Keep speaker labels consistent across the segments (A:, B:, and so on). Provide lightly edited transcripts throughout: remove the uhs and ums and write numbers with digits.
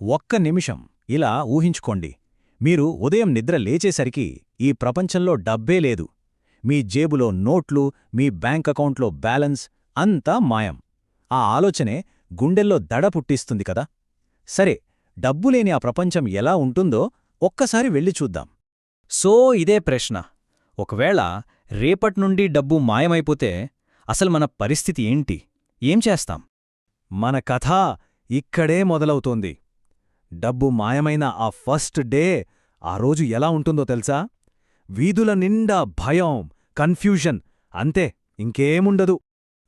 A: ఒక్క నిమిషం ఇలా ఊహించుకోండి. మీరు ఉదయం నిద్ర లేచేసరికి ఈ ప్రపంచంలో డబ్బే లేదు. మీ జేబులో నోట్లు, మీ బ్యాంక్ అకౌంట్లో బ్యాలెన్స్ అంతా మాయం. ఆ ఆలోచనే గుండెల్లో దడ పుట్టిస్తుంది కదా. సరే, డబ్బులేని ఆ ప్రపంచం ఎలా ఉంటుందో ఒక్కసారి వెళ్ళి చూద్దాం.
B: సో ఇదే ప్రశ్న. ఒకవేళ రేపట్నుండి డబ్బు మాయమైపోతే అసలు మన పరిస్థితి ఏంటి? ఏం చేస్తాం?
A: మన కథ ఇక్కడే మొదలవుతోంది. డబ్బు మాయమైన ఆ ఫస్ట్ డే, ఆ రోజు ఎలా ఉంటుందో తెలుసా? వీధుల నిండా భయం, కన్ఫ్యూజన్, అంతే, ఇంకేముండదు.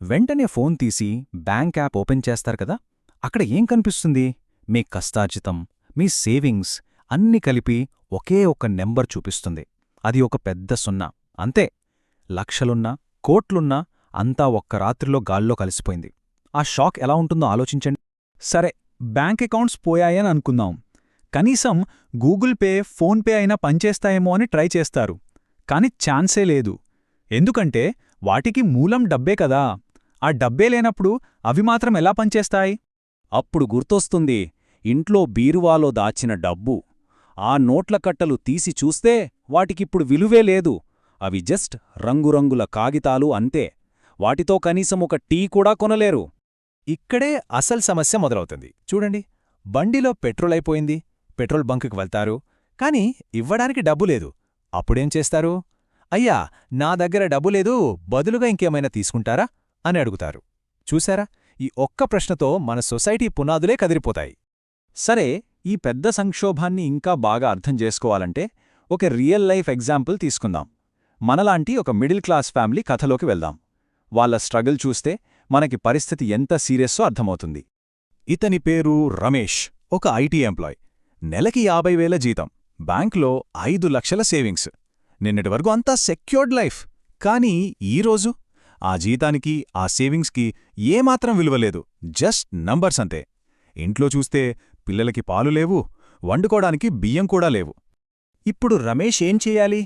B: వెంటనే ఫోన్ తీసి బ్యాంక్ యాప్ ఓపెన్ చేస్తారు కదా. అక్కడ ఏం కనిపిస్తుంది? మీ కష్టార్జితం, మీ సేవింగ్స్ అన్నీ కలిపి ఒకే ఒక నెంబర్ చూపిస్తుంది. అది ఒక పెద్ద సున్నా, అంతే. లక్షలున్నా, కోట్లున్నా అంతా ఒక్క రాత్రిలో గాల్లో కలిసిపోయింది. ఆ షాక్ ఎలా ఉంటుందో ఆలోచించండి.
C: సరే, బ్యాంక్ అకౌంట్స్ పోయాయని అనుకుందాం. కనీసం గూగుల్ పే, ఫోన్పే అయినా పనిచేస్తాయేమో అని ట్రై చేస్తారు. కాని ఛాన్సే లేదు. ఎందుకంటే వాటికి మూలం డబ్బే కదా. ఆ డబ్బే లేనప్పుడు అవి మాత్రం ఎలా పనిచేస్తాయి?
A: అప్పుడు గుర్తొస్తుంది ఇంట్లో బీరువాలో దాచిన డబ్బు. ఆ నోట్ల కట్టలు తీసి చూస్తే వాటికిప్పుడు విలువే లేదు. అవి జస్ట్ రంగురంగుల కాగితాలు అంతే. వాటితో కనీసం ఒక టీ కూడా కొనలేరు.
B: ఇక్కడే అసలు సమస్య మొదలవుతుంది. చూడండి, బండిలో పెట్రోల్ అయిపోయింది. పెట్రోల్ బంకుకి వెళ్తారు, కాని ఇవ్వడానికి డబ్బు లేదు. అప్పుడేం చేస్తారు? అయ్యా, నా దగ్గర డబ్బు లేదు, బదులుగా ఇంకేమైనా తీసుకుంటారా అని అడుగుతారు. చూశారా, ఈ ఒక్క ప్రశ్నతో మన సొసైటీ పునాదులే కదిలిపోతాయి.
C: సరే, ఈ పెద్ద సంక్షోభాన్ని ఇంకా బాగా అర్థం చేసుకోవాలంటే ఒక రియల్ లైఫ్ ఎగ్జాంపుల్ తీసుకుందాం. మనలాంటి ఒక మిడిల్ క్లాస్ ఫ్యామిలీ కథలోకి వెళ్దాం. వాళ్ళ స్ట్రగుల్ చూస్తే మనకి పరిస్థితి ఎంత సీరియస్సో అర్థమవుతుంది.
A: ఇతని పేరు రమేష్, ఒక ఐటీ ఎంప్లాయ్. నెలకి 50,000 జీతం, బ్యాంక్లో 5 లక్షల సేవింగ్స్. నిన్నటి వరకు అంతా సెక్యూర్డ్ లైఫ్. కానీ ఈరోజు ఆ జీతానికి, ఆ సేవింగ్స్కి ఏమాత్రం విలువలేదు. జస్ట్ నంబర్స్ అంతే. ఇంట్లో చూస్తే పిల్లలకి పాలు లేవు, వండుకోడానికి బియ్యం కూడా లేవు.
B: ఇప్పుడు రమేష్ ఏం చెయ్యాలి?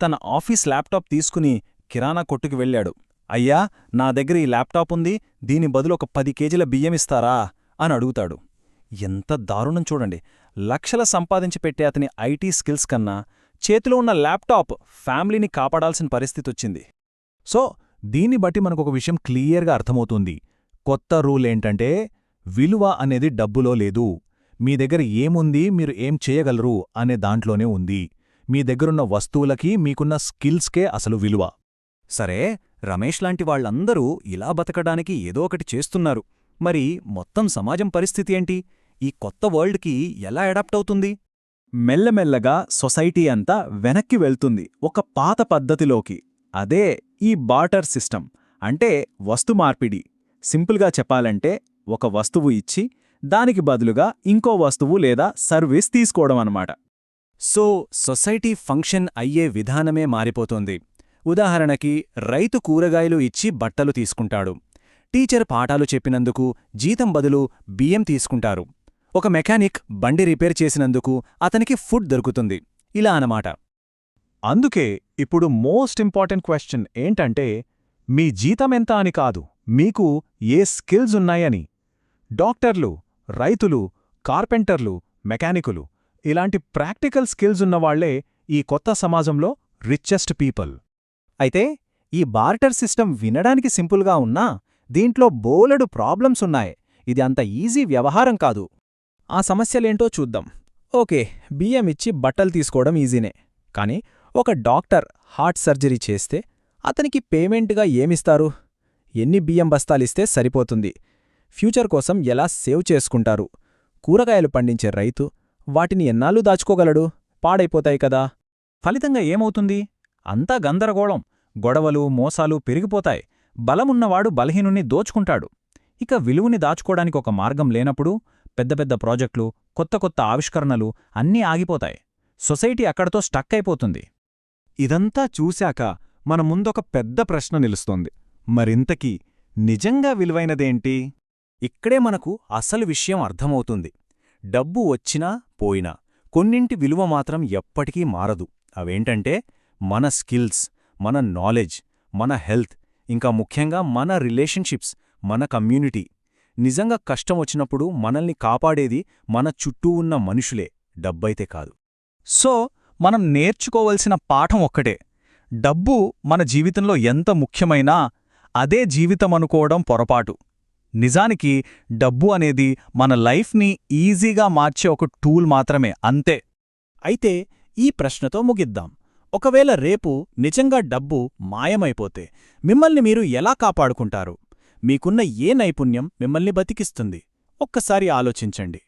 B: తన ఆఫీస్ ల్యాప్టాప్ తీసుకుని కిరాణా కొట్టుకు వెళ్ళాడు. అయ్యా, నా దగ్గర ఈ ల్యాప్టాప్ ఉంది, దీని బదులు ఒక 10 కేజీల బియ్యమిస్తారా అని అడుగుతాడు. ఎంత దారుణం చూడండి. లక్షల సంపాదించి పెట్టే అతని ఐటీ స్కిల్స్ కన్నా చేతిలో ఉన్న ల్యాప్టాప్ ఫ్యామిలీని కాపాడాల్సిన పరిస్థితొచ్చింది.
A: సో దీన్ని బట్టి మనకొక విషయం క్లియర్గా అర్థమవుతుంది. కొత్త రూల్ ఏంటంటే, విలువ అనేది డబ్బులో లేదు. మీ దగ్గర ఏముంది, మీరు ఏం చేయగలరు అనే దాంట్లోనే ఉంది. మీ దగ్గరున్న వస్తువులకి, మీకున్న స్కిల్స్కే అసలు విలువ.
B: సరే, రమేష్ లాంటి వాళ్ళందరూ ఇలా బతకడానికి ఏదో ఒకటి చేస్తున్నారు. మరి మొత్తం సమాజం పరిస్థితి ఏంటి? ఈ కొత్త వరల్డ్కి ఎలా అడాప్ట్ అవుతుంది?
C: మెల్లమెల్లగా సొసైటీ అంతా వెనక్కి వెళ్తుంది ఒక పాత పద్ధతిలోకి. అదే ఈ బార్టర్ సిస్టమ్, అంటే వస్తు మార్పిడి. సింపుల్గా చెప్పాలంటే, ఒక వస్తువు ఇచ్చి దానికి బదులుగా ఇంకో వస్తువు లేదా సర్వీస్ తీసుకోవడం అన్నమాట.
B: సో సొసైటీ ఫంక్షన్ అయ్యే విధానమే మారిపోతోంది. ఉదాహరణకి, రైతు కూరగాయలు ఇచ్చి బట్టలు తీసుకుంటాడు. టీచర్ పాఠాలు చెప్పినందుకు జీతం బదులు బియ్యం తీసుకుంటారు. ఒక మెకానిక్ బండి రిపేర్ చేసినందుకు అతనికి ఫుడ్ దొరుకుతుంది. ఇలా అన్నమాట.
C: అందుకే ఇప్పుడు మోస్ట్ ఇంపార్టెంట్ క్వశ్చన్ ఏంటంటే, మీ జీతమెంత అని కాదు, మీకు ఏ స్కిల్స్ ఉన్నాయని. డాక్టర్లు, రైతులు, కార్పెంటర్లు, మెకానికులు ఇలాంటి ప్రాక్టికల్ స్కిల్స్ ఉన్నవాళ్లే ఈ కొత్త సమాజంలో రిచెస్ట్ పీపుల్.
B: అయితే ఈ బార్టర్ సిస్టమ్ వినడానికి సింపుల్గా ఉన్నా దీంట్లో బోలెడు ప్రాబ్లమ్స్ ఉన్నాయి. ఇది అంత ఈజీ వ్యవహారం కాదు. ఆ సమస్యలేంటో చూద్దాం. ఓకే, బియ్యం ఇచ్చి బట్టలు తీసుకోవడం ఈజీనే. కానీ ఒక డాక్టర్ హార్ట్ సర్జరీ చేస్తే అతనికి పేమెంట్గా ఏమిస్తారు? ఎన్ని బియ్యం బస్తాలిస్తే సరిపోతుంది? ఫ్యూచర్ కోసం ఎలా సేవ్ చేసుకుంటారు? కూరగాయలు పండించే రైతు వాటిని ఎన్నాళ్ళు దాచుకోగలడు? పాడైపోతాయి కదా. ఫలితంగా ఏమవుతుంది? అంతా గందరగోళం. గొడవలు, మోసాలు పెరిగిపోతాయి. బలమున్నవాడు బలహీనుణ్ణి దోచుకుంటాడు. ఇక విలువని దాచుకోవడానికి ఒక మార్గం లేనప్పుడు పెద్ద పెద్ద ప్రాజెక్టులు, కొత్త కొత్త ఆవిష్కరణలు అన్నీ ఆగిపోతాయి. సొసైటీ అక్కడతో స్టక్ అయిపోతుంది.
C: ఇదంతా చూశాక మన ముందొక పెద్ద ప్రశ్న నిలుస్తోంది. మరింతకీ నిజంగా విలువైనదేంటి?
A: ఇక్కడే మనకు అసలు విషయం అర్థమవుతుంది. డబ్బు వచ్చినా పోయినా కొన్నింటి విలువ మాత్రం ఎప్పటికీ మారదు. అవేంటంటే మన స్కిల్స్, మన నాలెడ్జ్, మన హెల్త్, ఇంకా ముఖ్యంగా మన రిలేషన్షిప్స్, మన కమ్యూనిటీ. నిజంగా కష్టం వచ్చినప్పుడు మనల్ని కాపాడేది మన చుట్టూ ఉన్న మనుషులే, డబ్బైతే కాదు.
C: సో మనం నేర్చుకోవలసిన పాఠం ఒక్కటే: డబ్బు మన జీవితంలో ఎంత ముఖ్యమైనా అదే జీవితమనుకోవడం పొరపాటు. నిజానికి డబ్బు అనేది మన లైఫ్ని ఈజీగా మార్చే ఒక టూల్ మాత్రమే, అంతే.
B: అయితే ఈ ప్రశ్నతో ముగిద్దాం. ఒకవేళ రేపు నిజంగా డబ్బు మాయమైపోతే మిమ్మల్ని మీరు ఎలా కాపాడుకుంటారు? మీకున్న ఏ నైపుణ్యం మిమ్మల్ని బతికిస్తుంది? ఒక్కసారి ఆలోచించండి.